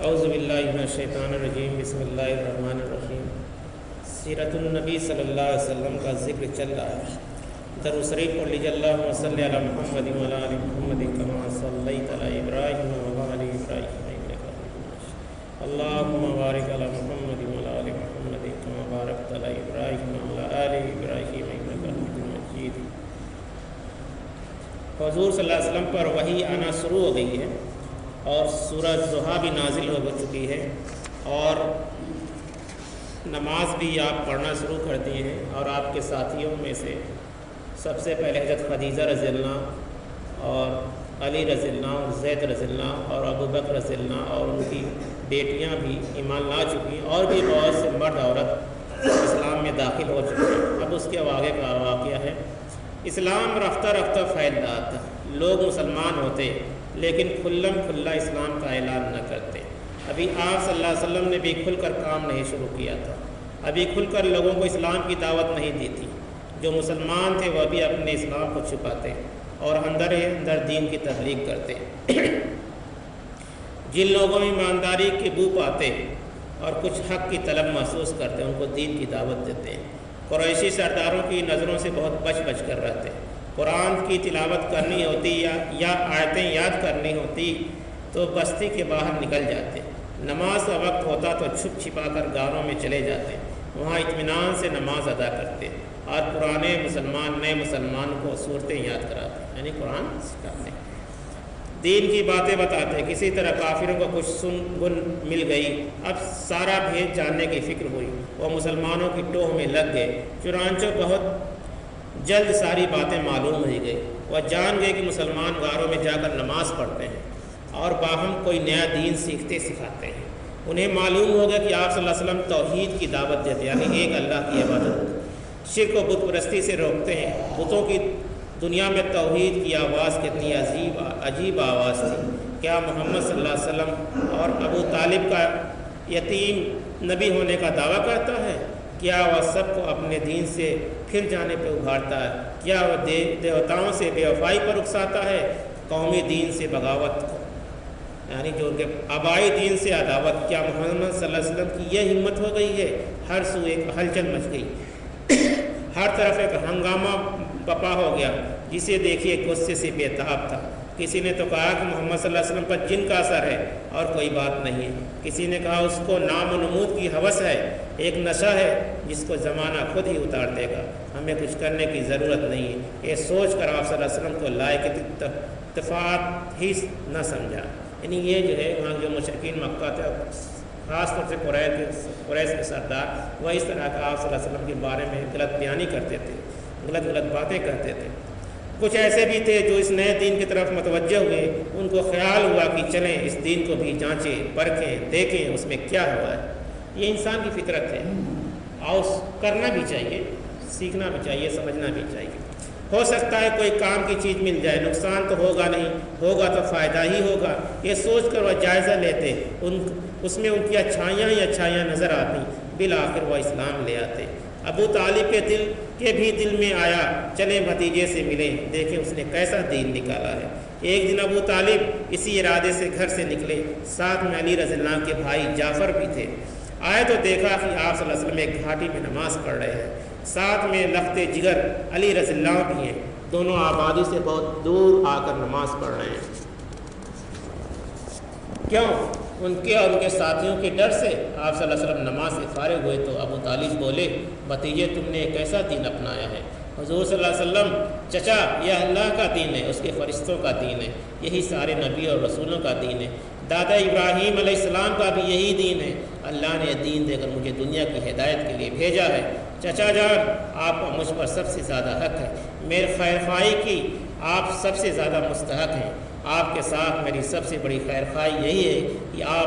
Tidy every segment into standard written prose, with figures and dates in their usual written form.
اعوذ باللہ من الشیطان الرجیم، بسم اللہ الرحمن الرحیم۔ سیرت النبی صلی اللہ علیہ وسلم کا ذکر چل رہا ہے۔ درود شریف پڑھ لیجیے۔ اللہم صلی علی محمد وعلی آل محمد کما صلیت علی ابراہیم وعلی آل ابراہیم انک حمید مجید۔ اللہم بارک علی محمد وعلی آل محمد کما بارکت علی ابراہیم وعلی آل ابراہیم انک حمید مجید۔ حضور صلی اللہ علیہ وسلم پر وحی آنا شروع ہو گئی ہے اور سورہ ضحیٰ بھی نازل ہو چکی ہے اور نماز بھی آپ پڑھنا شروع کر دیے ہیں، اور آپ کے ساتھیوں میں سے سب سے پہلے حضرت خدیجہ رضی اللہ اور علی رضی اللہ اور زید رضی اللہ اور ابو بکر رضی اللہ اور ان کی بیٹیاں بھی ایمان لا چکی ہیں، اور بھی بہت سے مرد عورت اسلام میں داخل ہو چکے ہیں۔ اب اس کے آگے کا واقعہ ہے۔ اسلام رفتہ رفتہ پھیل رہا تھا، لوگ مسلمان ہوتے لیکن کھلم کھلا اسلام کا اعلان نہ کرتے۔ ابھی آپ صلی اللہ علیہ وسلم نے بھی کھل کر کام نہیں شروع کیا تھا، ابھی کھل کر لوگوں کو اسلام کی دعوت نہیں دی تھی۔ جو مسلمان تھے وہ بھی اپنے اسلام کو چھپاتے اور اندر اندر دین کی تبلیغ کرتے۔ جن لوگوں میں ایمانداری کے بو پاتے اور کچھ حق کی طلب محسوس کرتے ان کو دین کی دعوت دیتے ہیں۔ قریشی سرداروں کی نظروں سے بہت بچ بچ کر رہتے۔ قرآن کی تلاوت کرنی ہوتی یا آیتیں یاد کرنی ہوتی تو بستی کے باہر نکل جاتے۔ نماز کا وقت ہوتا تو چھپ چھپا کر گاؤں میں چلے جاتے، وہاں اطمینان سے نماز ادا کرتے اور پرانے مسلمان نئے مسلمان کو صورتیں یاد کراتے، یعنی قرآن سکھاتے، دین کی باتیں بتاتے۔ کسی طرح کافروں کو کچھ سن گن مل گئی، اب سارا بھید جاننے کی فکر ہوئی، وہ مسلمانوں کی ٹوہ میں لگ گئے۔ چنانچہ بہت جلد ساری باتیں معلوم ہو گئی، وہ جان گئے کہ مسلمان غاروں میں جا کر نماز پڑھتے ہیں اور باہم کوئی نیا دین سیکھتے سکھاتے ہیں۔ انہیں معلوم ہو گیا کہ آپ صلی اللہ علیہ وسلم توحید کی دعوت دیتے، یعنی ایک اللہ کی عبادت، شرک و بت پرستی سے روکتے ہیں۔ بتوں کی دنیا میں توحید کی آواز کتنی عجیب آواز تھی۔ کیا محمد صلی اللہ علیہ وسلم اور ابو طالب کا یتیم نبی ہونے کا دعویٰ کرتا ہے؟ کیا وہ سب کو اپنے دین سے پھر جانے پہ ابھارتا ہے؟ کیا وہ دیوتاؤں سے بے وفائی پر اکساتا ہے؟ قومی دین سے بغاوت کو، یعنی جو کہ آبائی دین سے عداوت۔ کیا محمد صلی اللہ علیہ وسلم کی یہ ہمت ہو گئی ہے؟ ہر سو ایک ہلچل مچ گئی، ہر طرف ایک ہنگامہ بپا ہو گیا، جسے دیکھیے غصے سے بے تاب تھا۔ کسی نے تو کہا کہ محمد صلی اللہ علیہ وسلم پر جن کا اثر ہے اور کوئی بات نہیں ہے۔ کسی نے کہا اس کو نام و نمود کی ہوس ہے، ایک نشہ ہے جس کو زمانہ خود ہی اتار دے گا، ہمیں کچھ کرنے کی ضرورت نہیں ہے۔ یہ سوچ کر آپ صلی اللہ علیہ وسلم کو لائق اتفاق ہی نہ سمجھا۔ یعنی یہ جو ہے وہاں جو مشرکین مکہ تھے، خاص طور سے قریش کے سردار، وہ اس طرح کا آپ صلی اللہ علیہ وسلم کے بارے میں غلط بیانی کرتے تھے، غلط باتیں کرتے تھے۔ کچھ ایسے بھی تھے جو اس نئے دین کی طرف متوجہ ہوئے، ان کو خیال ہوا کہ چلیں اس دین کو بھی جانچیں، پرکھیں، دیکھیں اس میں کیا ہوا ہے۔ یہ انسان کی فطرت ہے اور کرنا بھی چاہیے، سیکھنا بھی چاہیے، سمجھنا بھی چاہیے۔ ہو سکتا ہے کوئی کام کی چیز مل جائے، نقصان تو ہوگا نہیں، ہوگا تو فائدہ ہی ہوگا، یہ سوچ کر وہ جائزہ لیتے، اس میں ان کی اچھائیاں ہی اچھائیاں نظر آتی، بالآخر وہ اسلام لے آتے۔ ابو طالب کے بھی دل میں آیا، چلیں بھتیجے سے ملیں، دیکھیں اس نے کیسا دین نکالا ہے۔ ایک دن ابو طالب اسی ارادے سے گھر سے نکلے، ساتھ میں علی رضی اللہ کے بھائی جعفر بھی تھے۔ آئے تو دیکھا کہ آپ صلی اللہ علیہ وسلم ایک گھاٹی میں نماز پڑھ رہے ہیں، ساتھ میں لخت جگر علی رضی اللہ بھی ہیں، دونوں آبادی سے بہت دور آ کر نماز پڑھ رہے ہیں۔ کیوں؟ ان کے اور ان کے ساتھیوں کے ڈر سے۔ آپ صلی اللہ علیہ وسلم نماز سے فارغ ہوئے تو ابو طالب بولے، بھتیجے تم نے کیسا دین اپنایا ہے؟ حضور صلی اللہ علیہ وسلم، چچا یہ اللہ کا دین ہے، اس کے فرشتوں کا دین ہے، یہی سارے نبی اور رسولوں کا دین ہے، دادا ابراہیم علیہ السلام کا بھی یہی دین ہے، اللہ نے یہ دین دے کر مجھے دنیا کی ہدایت کے لیے بھیجا ہے۔ چچا جان، آپ کا مجھ پر سب سے زیادہ حق ہے، میرے خیر خواہی کی آپ سب سے زیادہ مستحق ہیں، آپ کے ساتھ میری سب سے بڑی خیر خواہی یہی ہے کہ آپ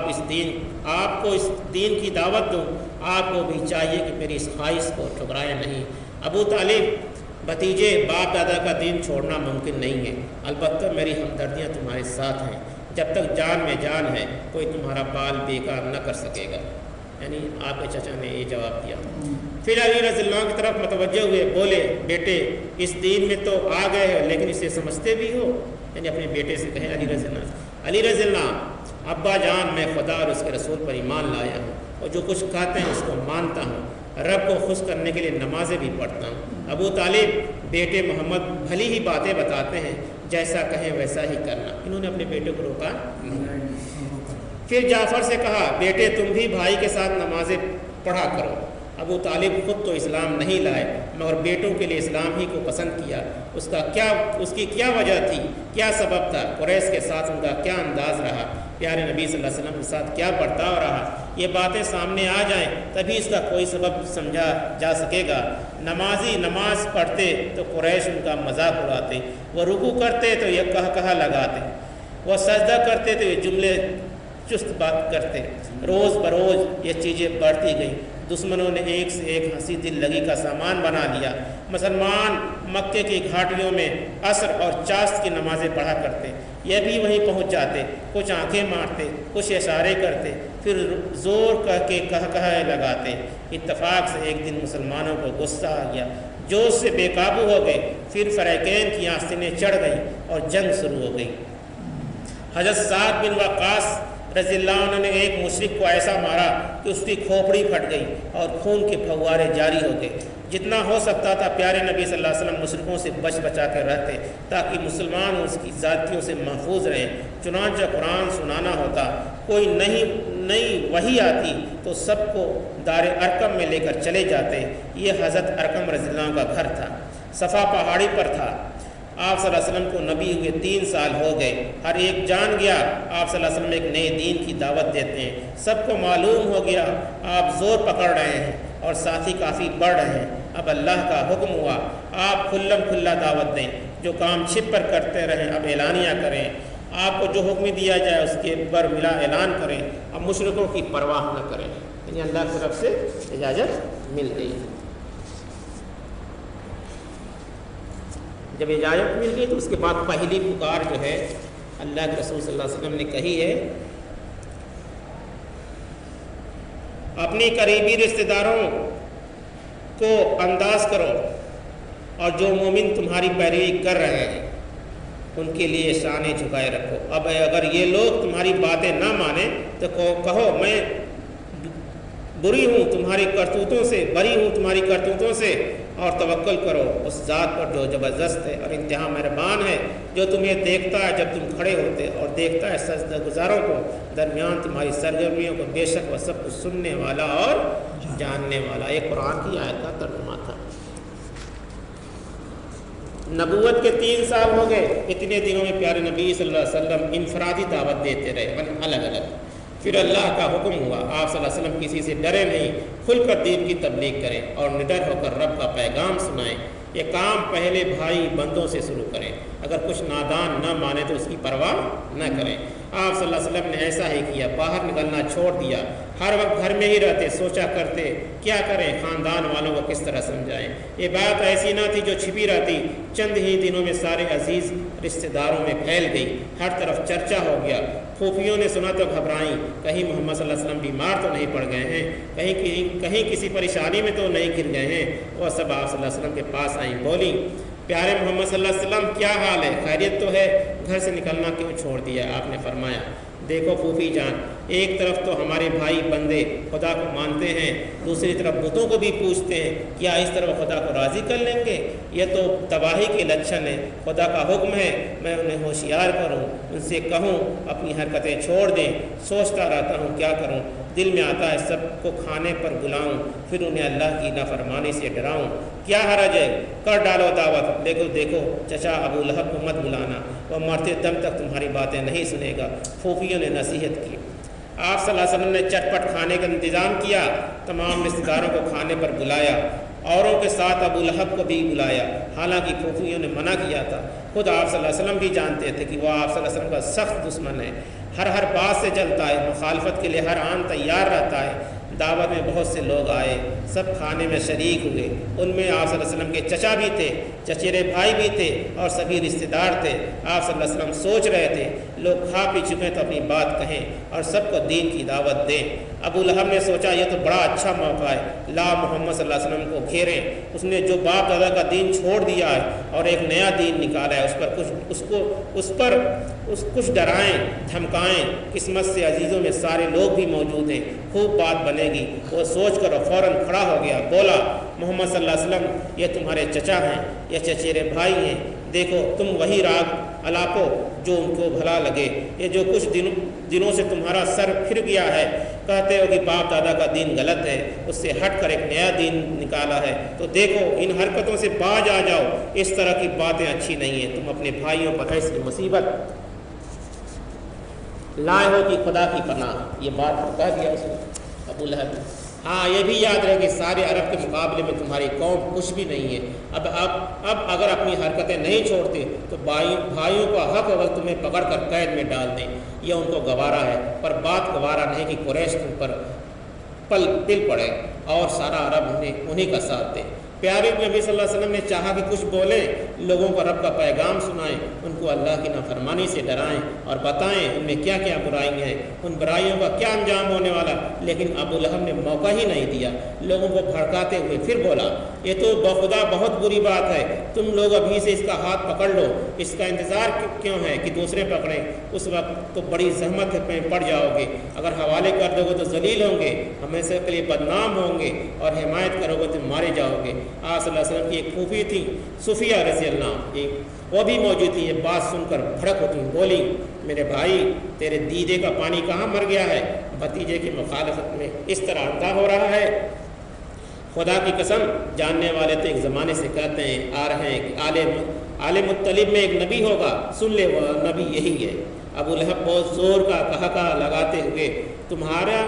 کو اس دین کی دعوت دوں، آپ کو بھی چاہیے کہ میری اس خواہش کو ٹھکرائے نہیں۔ ابو طالب، بھتیجے، باپ دادا کا دین چھوڑنا ممکن نہیں ہے، البتہ میری ہمدردیاں تمہارے ساتھ ہیں، جب تک جان میں جان ہے کوئی تمہارا بال بیکار نہ کر سکے گا۔ یعنی آپ کے چچا نے یہ جواب دیا۔ پھر علی رضی اللہ کی طرف متوجہ ہوئے، بولے، بیٹے اس دین میں تو آ گئے ہو لیکن اسے سمجھتے بھی ہو؟ یعنی اپنے بیٹے سے کہیں علی رضی اللہ ابا جان میں خدا اور اس کے رسول پر ایمان لایا ہوں اور جو کچھ کہتے ہیں اس کو مانتا ہوں، رب کو خوش کرنے کے لیے نمازیں بھی پڑھتا ہوں۔ ابو طالب بیٹے محمد بھلی ہی باتیں بتاتے ہیں، جیسا کہیں ویسا ہی کرنا۔ انہوں نے اپنے بیٹے کو روکا نہیں۔ پھر جعفر سے کہا بیٹے تم بھی بھائی کے ساتھ نمازیں پڑھا کرو۔ ابو طالب خود تو اسلام نہیں لائے مگر بیٹوں کے لیے اسلام ہی کو پسند کیا۔ اس کی کیا وجہ تھی، کیا سبب تھا، قریش کے ساتھ ان کا کیا انداز رہا، پیارے نبی صلی اللہ علیہ وسلم کے ساتھ کیا برتاؤ رہا، یہ باتیں سامنے آ جائیں تبھی اس کا کوئی سبب سمجھا جا سکے گا۔ نمازی نماز پڑھتے تو قریش ان کا مذاق اڑاتے، وہ رکوع کرتے تو یہ کہا لگاتے، وہ سجدہ کرتے تو یہ جملے چست بات کرتے۔ روز بروز یہ چیزیں بڑھتی گئیں، دشمنوں نے ایک سے ایک ہنسی دل لگی کا سامان بنا لیا۔ مسلمان مکے کی گھاٹیوں میں عصر اور چاشت کی نمازیں پڑھا کرتے، یہ بھی وہیں پہنچ جاتے، کچھ آنکھیں مارتے، کچھ اشارے کرتے، پھر زور کر کے کہے لگاتے۔ اتفاق سے ایک دن مسلمانوں کو غصہ آ گیا، جوش سے بے قابو ہو گئے، پھر فریقین کی آستینیں چڑھ گئیں اور جنگ شروع ہو گئی۔ حضرت سعد بن وقاص رضی اللہ عنہ نے ایک مشرک کو ایسا مارا کہ اس کی کھوپڑی پھٹ گئی اور خون کے پھوارے جاری ہو گئے۔ جتنا ہو سکتا تھا پیارے نبی صلی اللہ علیہ وسلم مشرکوں سے بچا کر رہتے تاکہ مسلمان اس کی ذاتیوں سے محفوظ رہیں۔ چنانچہ قرآن سنانا ہوتا، کوئی نئی وحی آتی تو سب کو دار ارقم میں لے کر چلے جاتے۔ یہ حضرت ارقم رضی اللہ عنہ کا گھر تھا، صفا پہاڑی پر تھا۔ آپ صلی اللہ علیہ وسلم کو نبی ہوئے 3 سال ہو گئے، ہر ایک جان گیا آپ صلی اللہ علیہ وسلم ایک نئے دین کی دعوت دیتے ہیں۔ سب کو معلوم ہو گیا آپ زور پکڑ رہے ہیں اور ساتھی کافی بڑھ رہے ہیں۔ اب اللہ کا حکم ہوا آپ کھلم کھلا دعوت دیں، جو کام چھپ پر کرتے رہیں اب اعلانیہ کریں، آپ کو جو حکم دیا جائے اس کے بر ملا اعلان کریں، اب مشرکوں کی پرواہ نہ کریں۔ یعنی اللہ کی طرف سے اجازت مل گئی۔ جب اجازت مل گئی تو اس کے بعد پہلی پکار جو ہے اللہ کے رسول صلی اللہ علیہ وسلم نے کہی ہے، اپنی قریبی رشتہ داروں کو انداز کرو اور جو مومن تمہاری پیروی کر رہے ہیں ان کے لیے شانیں جھکائے رکھو۔ اب اگر یہ لوگ تمہاری باتیں نہ مانیں تو کہو میں بری ہوں تمہاری کرتوتوں سے، بری ہوں تمہاری کرتوتوں سے، اور توکل کرو اس ذات پر جو زبردست ہے اور انتہا مہربان ہے، جو تمہیں دیکھتا ہے جب تم کھڑے ہوتے اور دیکھتا ہے سجدہ گزاروں کو درمیان تمہاری سرگرمیوں کو، بے شک وہ سب کچھ سننے والا اور جاننے والا۔ یہ قرآن کی آیت کا ترجمہ تھا۔ نبوت کے 3 سال ہو گئے، اتنے دنوں میں پیارے نبی صلی اللہ علیہ وسلم انفرادی دعوت دیتے رہے، الگ الگ۔ پھر اللہ کا حکم ہوا آپ صلی اللہ علیہ وسلم کسی سے ڈرے نہیں، کھل کر دین کی تبلیغ کریں اور نڈر ہو کر رب کا پیغام سنائیں۔ یہ کام پہلے بھائی بندوں سے شروع کریں، اگر کچھ نادان نہ مانے تو اس کی پرواہ نہ کریں۔ آپ صلی اللہ علیہ وسلم نے ایسا ہی کیا، باہر نکلنا چھوڑ دیا، ہر وقت گھر میں ہی رہتے، سوچا کرتے کیا کریں، خاندان والوں کو کس طرح سمجھائیں۔ یہ بات ایسی نہ تھی جو چھپی رہتی، چند ہی دنوں میں سارے عزیز رشتہ داروں میں پھیل گئی، ہر طرف چرچا ہو گیا۔ پھوپھیوں نے سنا تو گھبرائیں، کہیں محمد صلی اللہ علیہ وسلم بیمار تو نہیں پڑ گئے ہیں، کہیں کسی پریشانی میں تو نہیں گر گئے ہیں۔ وہ سب آپ صلی اللہ علیہ وسلم کے پاس آئیں، بولی پیارے محمد صلی اللہ علیہ وسلم کیا حال ہے، خیریت تو ہے، گھر سے نکلنا کیوں چھوڑ دیا؟ آپ نے فرمایا دیکھو پھوپھی جان، ایک طرف تو ہمارے بھائی بندے خدا کو مانتے ہیں، دوسری طرف بتوں کو بھی پوچھتے ہیں، کیا اس طرح خدا کو راضی کر لیں گے؟ یہ تو تباہی کے لچھن ہے۔ خدا کا حکم ہے میں انہیں ہوشیار کروں، ان سے کہوں اپنی حرکتیں چھوڑ دیں۔ سوچتا رہتا ہوں کیا کروں، دل میں آتا ہے سب کو کھانے پر بلاؤں، پھر انہیں اللہ کی نافرمانی سے ڈراؤں۔ کیا حرج ہے، کر ڈالو دعوت۔ دیکھو چچا ابو لہب کو مت بلانا، وہ مرتے دم تک تمہاری باتیں نہیں سنے گا۔ پھوپھیوں نے نصیحت کی۔ آپ صلی اللہ علیہ وسلم نے چٹپٹ کھانے کا انتظام کیا، تمام رشتہ داروں کو کھانے پر بلایا، اوروں کے ساتھ ابو لہب کو بھی بلایا، حالانکہ پھوپھیوں نے منع کیا تھا۔ خود آپ صلی اللہ علیہ وسلم بھی جانتے تھے کہ وہ آپ صلی اللہ علیہ وسلم کا سخت دشمن ہے، ہر بات سے جلتا ہے، مخالفت کے لیے ہر آن تیار رہتا ہے۔ دعوت میں بہت سے لوگ آئے، سب کھانے میں شریک ہوئے، ان میں آپ صلی اللہ علیہ وسلم کے چچا بھی تھے، چچیرے بھائی بھی تھے اور سبھی رشتہ دار تھے۔ آپ صلی اللہ علیہ وسلم سوچ رہے تھے لوگ کھا پی چکے تو اپنی بات کہیں اور سب کو دین کی دعوت دیں۔ ابو لہب نے سوچا یہ تو بڑا اچھا موقع ہے، لا محمد صلی اللہ علیہ وسلم کو گھیریں، اس نے جو باپ دادا کا دین چھوڑ دیا ہے اور ایک نیا دین نکالا ہے، اس پر کچھ ڈرائیں دھمکائیں، قسمت سے عزیزوں میں سارے لوگ بھی موجود ہیں، خوب بات بنے گی۔ وہ سوچ کر فوراً کھڑا ہو گیا، بولا محمد صلی اللہ علیہ وسلم یہ تمہارے چچا ہیں یا چچیرے بھائی ہیں، دیکھو تم وہی راگ الاپو جو ان کو بھلا لگے، یہ جو کچھ دنوں سے تمہارا سر پھر گیا ہے، کہتے ہو کہ باپ دادا کا دین غلط ہے، اس سے ہٹ کر ایک نیا دین نکالا ہے، تو دیکھو ان حرکتوں سے باز آ جاؤ، اس طرح کی باتیں اچھی نہیں ہیں، تم اپنے بھائیوں پر ایسی مصیبت لائے ہو کہ خدا کی پناہ۔ یہ بات کہہ دیا اس نے ابو لہب نے۔ ہاں یہ بھی یاد رہے کہ سارے عرب کے مقابلے میں تمہاری قوم کچھ بھی نہیں ہے، اب اگر اپنی حرکتیں نہیں چھوڑتے تو بھائیوں کا حق ہوگا تمہیں پکڑ کر قید میں ڈال دیں، یہ ان کو گوارا ہے، پر بات گوارا نہیں کہ قریش تم پر پل پڑے اور سارا عرب انہیں کا ساتھ دے۔ پیارے نبی صلی اللہ علیہ وسلم نے چاہا کہ کچھ بولیں، لوگوں کو رب کا پیغام سنائیں، ان کو اللہ کی نافرمانی سے ڈرائیں اور بتائیں ان میں کیا کیا برائیاں ہیں، ان برائیوں کا کیا انجام ہونے والا، لیکن ابو لہب نے موقع ہی نہیں دیا۔ لوگوں کو بھڑکاتے ہوئے پھر بولا یہ تو بخدا بہت بری بات ہے، تم لوگ ابھی سے اس کا ہاتھ پکڑ لو، اس کا انتظار کیوں ہے کہ دوسرے پکڑیں، اس وقت تو بڑی زحمت میں پڑ جاؤ گے، اگر حوالے کر دو گے تو ذلیل ہوں گے، ہمیشہ کے لیے بدنام ہوں گے، اور حمایت کرو گے تو مارے جاؤ گے۔ آپ صلی اللہ علیہ وسلم کی ایک پھوپھی تھی صفیہ رضی اللہ، وہ بھی موجود تھی، یہ بات سن کر بھڑک اٹھی، بولی میرے بھائی تیرے دیدے کا پانی کہاں مر گیا ہے، بھتیجے کی مخالفت میں اس طرح اندھا ہو رہا ہے۔ خدا کی قسم جاننے والے تو ایک زمانے سے کہتے ہیں آ رہے ہیں کہ آل مطلب میں ایک نبی ہوگا، سن لے وہ نبی یہی ہے۔ ابو لہب بہت زور کا کہا لگاتے ہوئے، تمہارا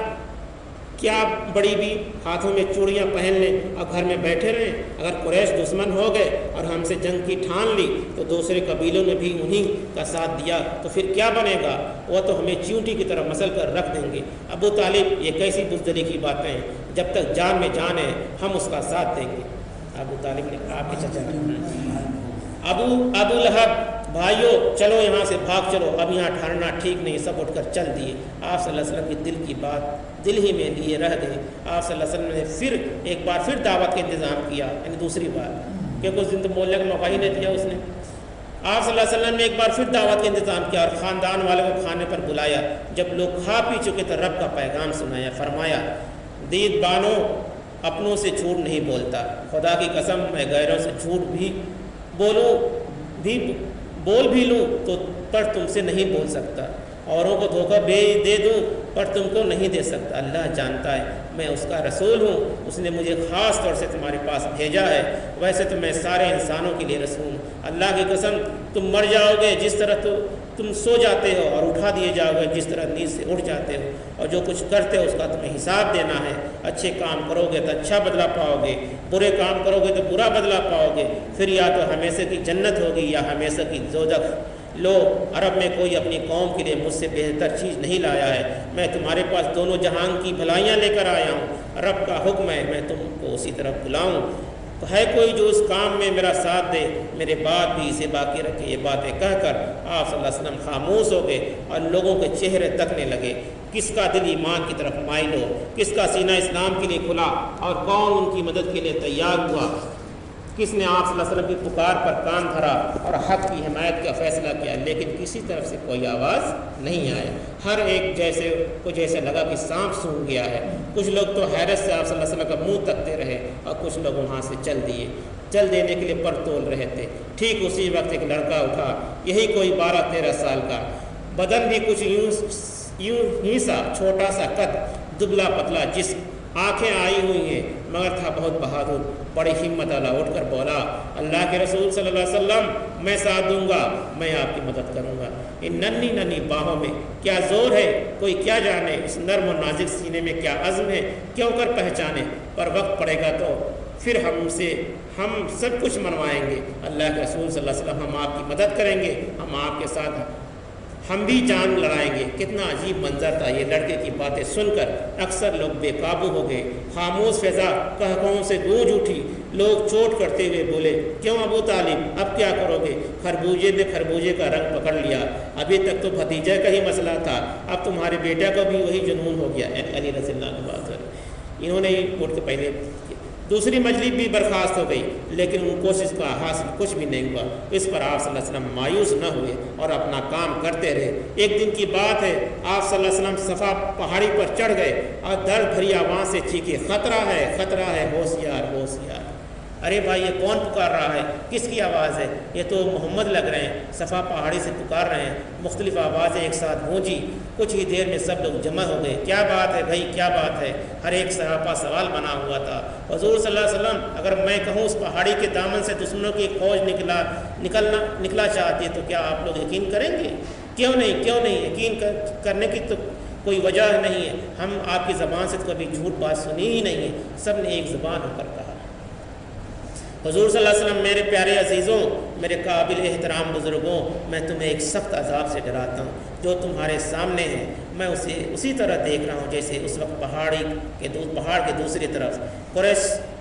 کیا بڑی بھی ہاتھوں میں چوڑیاں پہن لیں اور گھر میں بیٹھے رہیں، اگر قریش دشمن ہو گئے اور ہم سے جنگ کی ٹھان لی تو دوسرے قبیلوں نے بھی انہیں کا ساتھ دیا تو پھر کیا بنے گا، وہ تو ہمیں چیونٹی کی طرح مسل کر رکھ دیں گے۔ ابو طالب یہ کیسی بزدلی کی باتیں ہیں، جب تک جان میں جان ہے ہم اس کا ساتھ دیں گے۔ ابو طالب نے کہا کہ چچا ابو لہب بھائیو چلو یہاں سے بھاگ چلو، اب یہاں ٹھہرنا ٹھیک نہیں، سب اٹھ کر چل دیے۔ آپ صلی اللہ علیہ وسلم کی دل کی بات دل ہی میں لیے رہ گئے۔ آپ صلی اللہ علیہ وسلم نے ایک بار پھر دعوت کا انتظام کیا، یعنی دوسری بار، کہ کچھ دن تو بولنے کا موقع ہی نہیں دیا اس نے۔ آپ صلی اللہ علیہ وسلم نے ایک بار پھر دعوت کا انتظام کیا اور خاندان والوں کو کھانے پر بلایا۔ جب لوگ کھا پی چکے تو رب کا پیغام سنایا، فرمایا دید بانو اپنوں سے جھوٹ نہیں بولتا، خدا کی قسم میں غیروں سے جھوٹ بھی بول بھی لوں تو پر تم سے نہیں بول سکتا، اوروں کو دھوکہ دے دوں پر تم کو نہیں دے سکتا، اللہ جانتا ہے میں اس کا رسول ہوں، اس نے مجھے خاص طور سے تمہارے پاس بھیجا ہے، ویسے تو میں سارے انسانوں کے لیے رسول ہوں۔ اللہ کی قسم تم مر جاؤ گے جس طرح تم سو جاتے ہو اور اٹھا دیے جاؤ گے جس طرح نیند سے اٹھ جاتے ہو، اور جو کچھ کرتے ہو اس کا تمہیں حساب دینا ہے، اچھے کام کرو گے تو اچھا بدلہ پاؤ گے، برے کام کرو گے تو برا بدلہ پاؤ گے، پھر یا تو ہمیشہ کی جنت ہوگی یا ہمیشہ کی دوزخ۔ لو عرب میں کوئی اپنی قوم کے لیے مجھ سے بہتر چیز نہیں لایا ہے، میں تمہارے پاس دونوں جہان کی بھلائیاں لے کر آیا ہوں، رب کا حکم ہے میں تم کو اسی طرف بلاؤں، ہے کوئی جو اس کام میں میرا ساتھ دے، میرے بعد بھی اسے باقی رکھے۔ یہ باتیں کہہ کر آپ صلی اللہ علیہ وسلم خاموش ہو گئے اور لوگوں کے چہرے تکنے لگے، کس کا دل ایمان کی طرف مائل ہو، کس کا سینہ اسلام کے لیے کھلا اور کون ان کی مدد کے لیے تیار ہوا، کس نے آپ صلی اللہ علیہ وسلم کی پکار پر کان دھرا اور حق کی حمایت کا فیصلہ کیا، لیکن کسی طرف سے کوئی آواز نہیں آیا۔ ہر ایک کو جیسے لگا کہ سانپ سونگھ گیا ہے۔ کچھ لوگ تو حیرت سے آپ صلی اللہ علیہ وسلم کا منہ تکتے رہے اور کچھ لوگ وہاں سے چل دینے کے لیے پر تول رہے تھے۔ ٹھیک اسی وقت ایک لڑکا اٹھا، یہی کوئی 12-13 سال کا، بدن بھی کچھ یوں ہی سا، چھوٹا سا قد، دبلا پتلا جسم، آنکھیں آئی ہوئی ہیں، مگر تھا بہت بہادر، بڑی ہمت والا، اٹھ کر بولا اللہ کے رسول صلی اللہ علیہ وسلم میں ساتھ دوں گا، میں آپ کی مدد کروں گا۔ ان ننھی باہوں میں کیا زور ہے، کوئی کیا جانے، اس نرم و نازک سینے میں کیا عزم ہے، کیوں کر پہچانے، پر وقت پڑے گا تو پھر ہم سب کچھ منوائیں گے۔ اللہ کے رسول صلی اللہ علیہ وسلم ہم آپ کی مدد کریں گے، ہم آپ کے ساتھ ہم بھی جان لڑائیں گے۔ کتنا عجیب منظر تھا، یہ لڑکے کی باتیں سن کر اکثر لوگ بے قابو ہو گئے، خاموش فضا قہقہوں سے گونج اٹھی، لوگ چوٹ کرتے ہوئے بولے کیوں ابو طالب اب کیا کرو گے، خربوزے نے خربوزے کا رنگ پکڑ لیا، ابھی تک تو بھتیجے کا ہی مسئلہ تھا، اب تمہارے بیٹا کو بھی وہی جنون ہو گیا۔ علی رضی اللہ عنہ بات انہوں نے اٹھ کے پہلے دوسری مجلس بھی برخاست ہو گئی، لیکن ان کوشش کا حاصل کچھ بھی نہیں ہوا۔ اس پر آپ صلی اللہ علیہ وسلم مایوس نہ ہوئے اور اپنا کام کرتے رہے۔ ایک دن کی بات ہے، آپ صلی اللہ علیہ وسلم صفا پہاڑی پر چڑھ گئے اور درد بھری آواز سے چیخے، خطرہ ہے، ہوشیار ہوشیار۔ ارے بھائی یہ کون پکار رہا ہے؟ کس کی آواز ہے؟ یہ تو محمد لگ رہے ہیں، صفا پہاڑی سے پکار رہے ہیں۔ مختلف آوازیں ایک ساتھ گونجی، کچھ ہی دیر میں سب لوگ جمع ہو گئے۔ کیا بات ہے بھائی، کیا بات ہے؟ ہر ایک صحابہ سوال بنا ہوا تھا۔ حضور صلی اللہ علیہ وسلم، اگر میں کہوں اس پہاڑی کے دامن سے دشمنوں کی ایک فوج نکلا چاہتی ہے تو کیا آپ لوگ یقین کریں گے؟ کیوں نہیں؟ یقین کرنے کی تو کوئی وجہ نہیں ہے، ہم آپ کی زبان سے کبھی جھوٹ بات سنی ہی نہیں ہے۔ سب نے ایک زبان ہو کر کہا۔ حضور صلی اللہ علیہ وسلم، میرے پیارے عزیزوں، میرے قابل احترام بزرگوں، میں تمہیں ایک سخت عذاب سے ڈراتا ہوں جو تمہارے سامنے ہے۔ میں اسے اسی طرح دیکھ رہا ہوں جیسے اس وقت پہاڑ کے دوسری طرف۔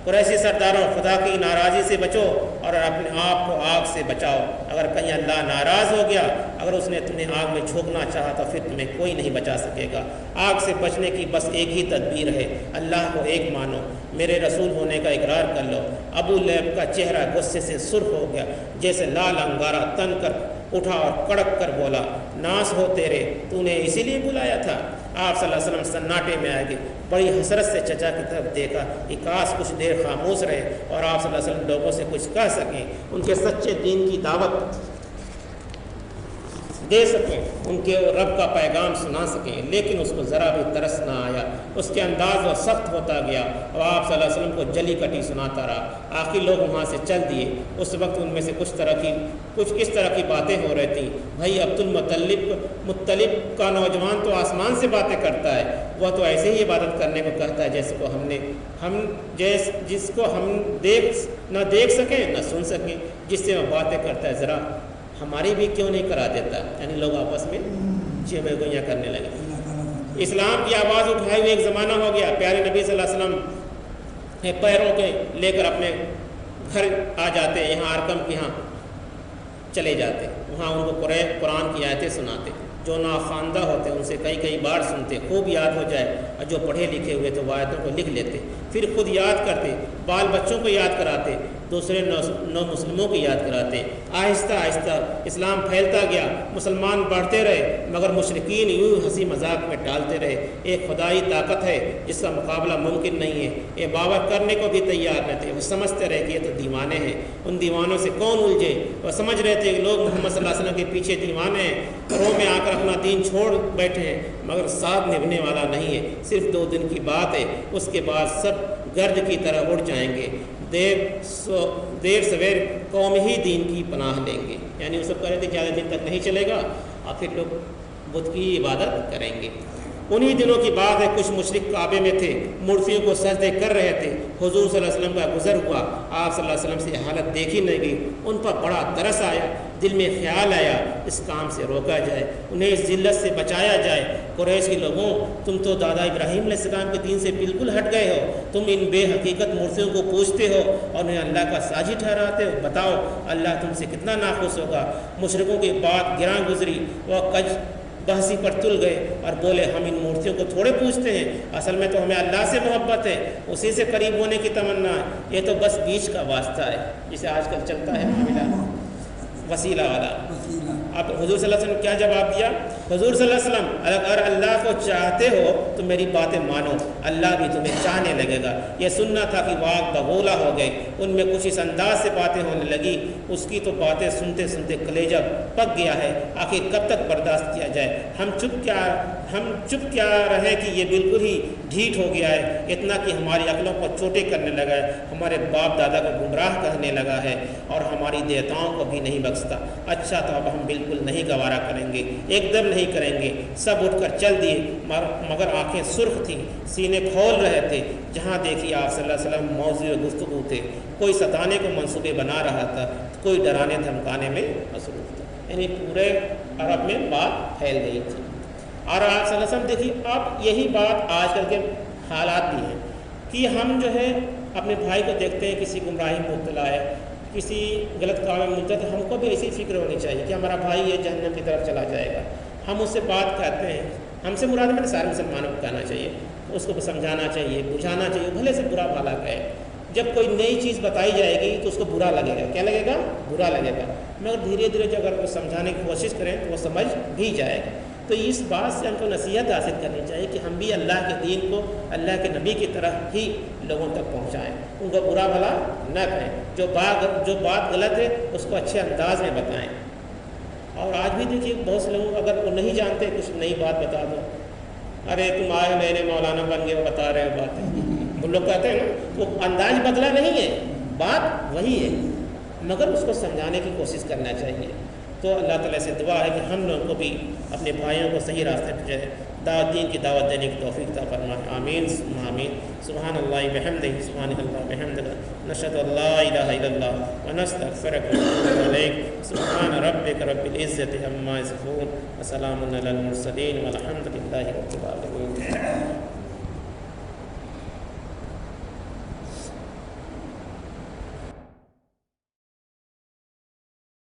قریشی سرداروں، خدا کی ناراضی سے بچو اور اپنے آپ کو آگ سے بچاؤ۔ اگر کہیں اللہ ناراض ہو گیا، اگر اس نے تمہیں آگ میں جھونکنا چاہا تو پھر تمہیں کوئی نہیں بچا سکے گا۔ آگ سے بچنے کی بس ایک ہی تدبیر ہے، اللہ کو ایک مانو، میرے رسول ہونے کا اقرار کر لو۔ ابو لہب کا چہرہ غصے سے سرخ ہو گیا، جیسے لال انگارہ تن کر اٹھا اور کڑک کر بولا، ناس ہو تیرے، تو نے اسی لیے بلایا تھا؟ آپ صلی اللہ علیہ وسلم سناٹے میں آئے گئے، بڑی حسرت سے چچا کی طرف دیکھا کہ کاش کچھ دیر خاموش رہے اور آپ صلی اللہ علیہ وسلم لوگوں سے کچھ کہہ سکیں، ان کے سچے دین کی دعوت دے سکیں، ان کے رب کا پیغام سنا سکیں، لیکن اس کو ذرا بھی ترس نہ آیا۔ اس کے انداز وہ سخت ہوتا گیا اور آپ صلی اللہ علیہ وسلم کو جلی کٹی سناتا رہا۔ آخر لوگ وہاں سے چل دیے۔ اس وقت ان میں سے کچھ اس طرح کی باتیں ہو رہی تھیں، بھائی عبد المطلب کا نوجوان تو آسمان سے باتیں کرتا ہے، وہ تو ایسے ہی عبادت کرنے کو کہتا ہے جس کو ہم نہ دیکھ سکیں نہ سن سکیں، جس سے وہ باتیں کرتا ہے، ذرا ہماری بھی کیوں نہیں کرا دیتا؟ یعنی لوگ آپس میں چیخ گوئیاں کرنے لگے۔ اسلام کی آواز اٹھائے ہوئے ایک زمانہ ہو گیا۔ پیارے نبی صلی اللہ علیہ وسلم پیروں کے لے کر اپنے گھر آ جاتے، یہاں ارقم کے یہاں چلے جاتے، وہاں ان کو قرآن کی آیتیں سناتے۔ جو ناخواندہ ہوتے ان سے کئی بار سنتے، خوب یاد ہو جائے، اور جو پڑھے لکھے ہوئے تو وہ آیتوں کو لکھ لیتے، پھر خود یاد کرتے، بال بچوں کو یاد کراتے، دوسرے نو مسلموں کو یاد کراتے۔ آہستہ آہستہ اسلام پھیلتا گیا، مسلمان بڑھتے رہے، مگر مشرکین یوں ہنسی مذاق میں ڈالتے رہے۔ ایک خدائی طاقت ہے جس کا مقابلہ ممکن نہیں ہے، یہ باور کرنے کو بھی تیار نہ تھے۔ وہ سمجھتے رہے کہ یہ تو دیوانے ہیں، ان دیوانوں سے کون الجھے۔ وہ سمجھ رہے تھے کہ لوگ محمد صلی اللہ علیہ وسلم کے پیچھے دیوانے ہیں، گھروں میں آ کر اپنا دین چھوڑ بیٹھے ہیں، مگر ساتھ نبھنے والا نہیں ہے۔ صرف 2 دن کی بات ہے، اس کے بعد سب گرد کی طرح اڑ جائیں گے، دیر سویر قوم ہی دین کی پناہ لیں گے۔ یعنی وہ سب کہہ رہے تھے زیادہ دن تک نہیں چلے گا اور پھر لوگ بت کی عبادت کریں گے۔ انہی دنوں کی بات ہے، کچھ مشرک کعبے میں تھے، مورتیوں کو سجدے کر رہے تھے۔ حضور صلی اللہ علیہ وسلم کا گزر ہوا، آپ صلی اللہ علیہ وسلم سے یہ حالت دیکھی نہیں گئی۔ ان پر بڑا ترس آیا، دل میں خیال آیا اس کام سے روکا جائے، انہیں اس ذلت سے بچایا جائے۔ قریش کے لوگوں، تم تو دادا ابراہیم علیہ السلام کے دین سے بالکل ہٹ گئے ہو، تم ان بے حقیقت مورتیوں کو پوجتے ہو اور انہیں اللہ کا ساجد ٹھہراتے ہو۔ بتاؤ اللہ تم سے کتنا ناخوش ہوگا۔ مشرکوں کی بات گراں گزری، وہ کج بحثی پر تل گئے اور بولے، ہم ان مورتیوں کو تھوڑے پوجتے ہیں، اصل میں تو ہمیں اللہ سے محبت ہے، اسی سے قریب ہونے کی تمنا ہے، یہ تو بس بیچ کا واسطہ ہے، جسے آج کل چلتا ہے معاملہ وسیلہ والا۔ اب حضور صلی اللہ علیہ وسلم کیا جواب دیا؟ حضور صلی اللہ علیہ وسلم، اگر اللہ کو چاہتے ہو تو میری باتیں مانو، اللہ بھی تمہیں چاہنے لگے گا۔ یہ سننا تھا کہ واق بغولہ ہو گئے، ان میں کچھ اس انداز سے باتیں ہونے لگی، اس کی تو باتیں سنتے سنتے کلیجہ پک گیا ہے، آخر کب تک برداشت کیا جائے؟ ہم چپ کیا رہے کہ یہ بالکل ہی ڈھیٹ ہو گیا ہے، اتنا کہ ہماری عقلوں کو چوٹیں کرنے لگا ہے، ہمارے باپ دادا کو گمراہ کرنے لگا ہے اور ہماری دیوتاؤں کو بھی نہیں بخشتا۔ اچھا تو اب ہم بالکل نہیں گوارا کریں گے، ایک دم نہیں کریں گے۔ سب اٹھ کر چل دیے، مگر آنکھیں سرخ تھیں، سینے کھول رہے تھے۔ جہاں دیکھیے آپ صلی اللہ علیہ وسلم موضوع گفتگو تھے، کوئی ستانے کو منصوبے بنا رہا تھا، کوئی ڈرانے دھمکانے میں مصروف تھا، یعنی پورے عرب میں بات پھیل گئی تھی۔ اور آپ صلی اللہ علیہ وسلم دیکھیے، اب یہی بات آج کل کے حالات بھی ہیں کہ ہم جو ہے اپنے بھائی کو دیکھتے ہیں کسی گمراہی میں مبتلا ہے، کسی غلط کام میں ملتا ہے، تو ہم کو بھی ایسی فکر ہونی چاہیے کہ ہمارا بھائی یہ جہنم کی طرف چلا جائے گا۔ ہم اس سے بات کرتے ہیں، ہم سے مراد میں سارے مسلمانوں کو کہنا چاہیے، اس کو سمجھانا چاہیے، بجھانا چاہیے، بھلے سے برا بھلا کہے، جب کوئی نئی چیز بتائی جائے گی تو اس کو برا لگے گا. کیا لگے گا؟ برا لگے گا. مگر دھیرے دھیرے جو اگر وہ سمجھانے کی کوشش کریں تو وہ سمجھ بھی جائے گا. تو اس بات سے ہم کو نصیحت حاصل کرنی چاہیے کہ ہم بھی اللہ کے دین کو اللہ کے نبی کی طرح ہی لوگوں تک پہنچائیں, ان کو برا بھلا نہ کہیں. جو بات غلط ہے اس کو اچھے انداز میں بتائیں. اور آج بھی دیکھیے بہت سے لوگوں کو اگر وہ نہیں جانتے کچھ نئی بات بتا دو, ارے تم آئے نئے نئے مولانا بن گئے بتا رہے ہو باتیں, وہ لوگ کہتے ہیں نا, وہ انداز بدلا نہیں ہے, بات وہی ہے, مگر اس کو سمجھانے کی کوشش کرنا چاہیے. تو اللہ تعالیٰ سے دعا ہے کہ ہم لوگوں کو بھی اپنے بھائیوں کو صحیح راستے پہ جو ہے دین کی دعوت دینے کی توفیق عطا فرمائے. آمین آمین. سبحان اللہ بحمدہ, سبحان اللہ بحمدہ, نشہد ان لا الہ الا اللہ ونستغفرک ونتوب الیک. سبحان ربک رب العزۃ عما یصفون وسلام علی المرسلین والحمد للہ رب العالمین.